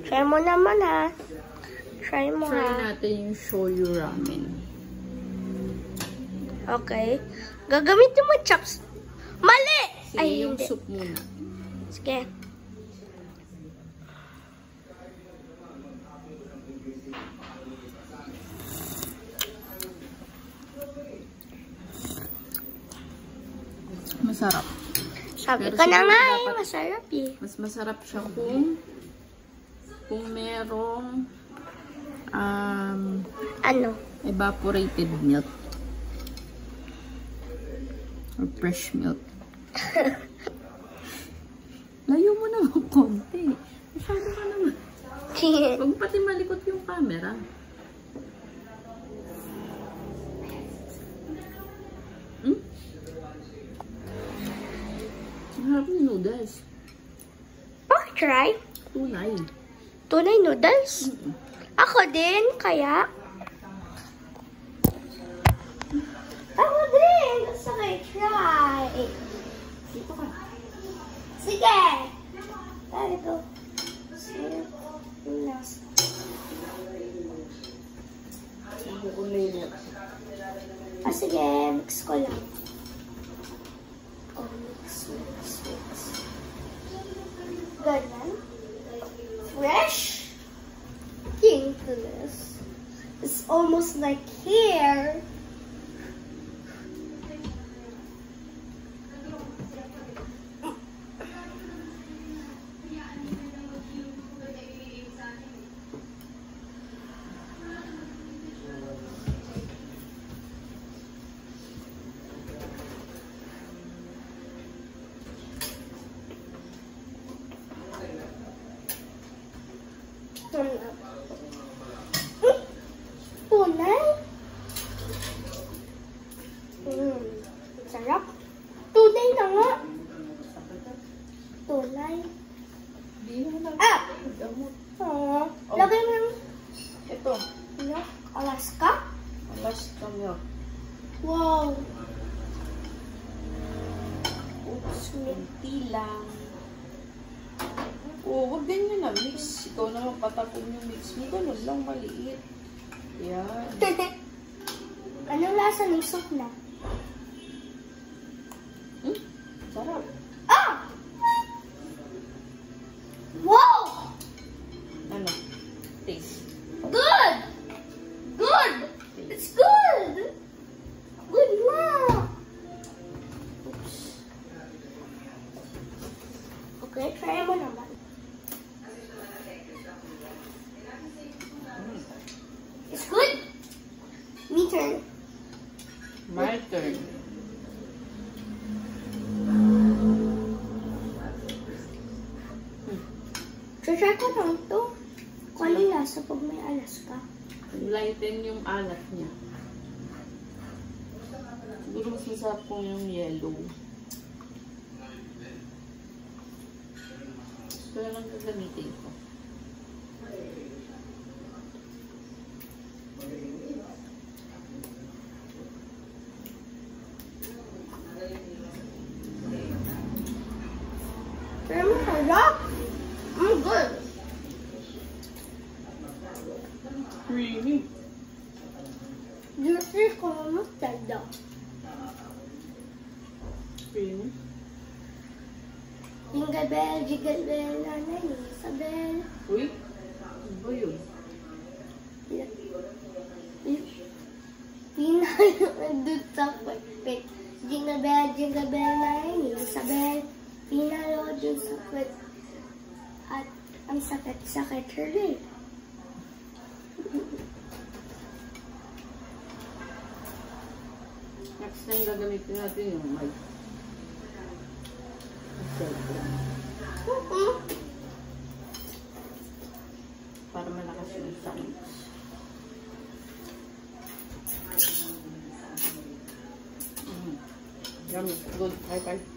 Try mo naman ha. Try mo Try ha. natin yung shoyu ramen. Okay. Gagamitin mo chops. Mali! Sige, Ay, yung hindi. soup muna. Sige. Masarap. Sabi Pero ko na siguro nga dapat masarap eh. Mas masarap siya kung merong Ano? evaporated milk or fresh milk. Layo mo naman konti. Masyado ka naman. Huwag mo pati malikot yung camera. Harap yung noodles. Try? Tunay. Tunay noodles? Ako din, kaya? Ako din! Gusto ko i-try. Dito ka. Sige! There go. Sige. Last. Sige. Mix ko lang. Oh, mix. Ganyan. Fresh. Into this. It's almost like hair. Tunay. Sarap. Tunay na nga. Tunay. Lagay mo yung Ito. milk. Alaska? Alaska milk. Wow. Oops, minti lang. Huwag din yun na mix. Ikaw naman patapon yung mix mo. Ganun lang, maliit. Yan. Anong lasa ng soup na? Sarap. Ah! Wow! Ano? Taste. Good! Good! It's good! Good na! Oops. Okay, try mo naman. It's good? Me turn. My turn. Try ko lang ito. Kung ano yung lasa pag may Alaska. Lighten yung alat niya. Siguro mas masarap kung yung yellow. Ito lang gagamitin ko. Pero masarap. Good. Creamy. Juicy ko naman sada. Creamy. Jingle bell, nanay, Isabel. Uy, ano ba yun? Pinalo sa kwet. Jingle bell, nanay, Isabel. Pinalo dun sa kwet. At ang sakit-sakit rin. Next time gagamitin natin yung mic. Para malakas yung sounds. Yummy. Good. Bye-bye.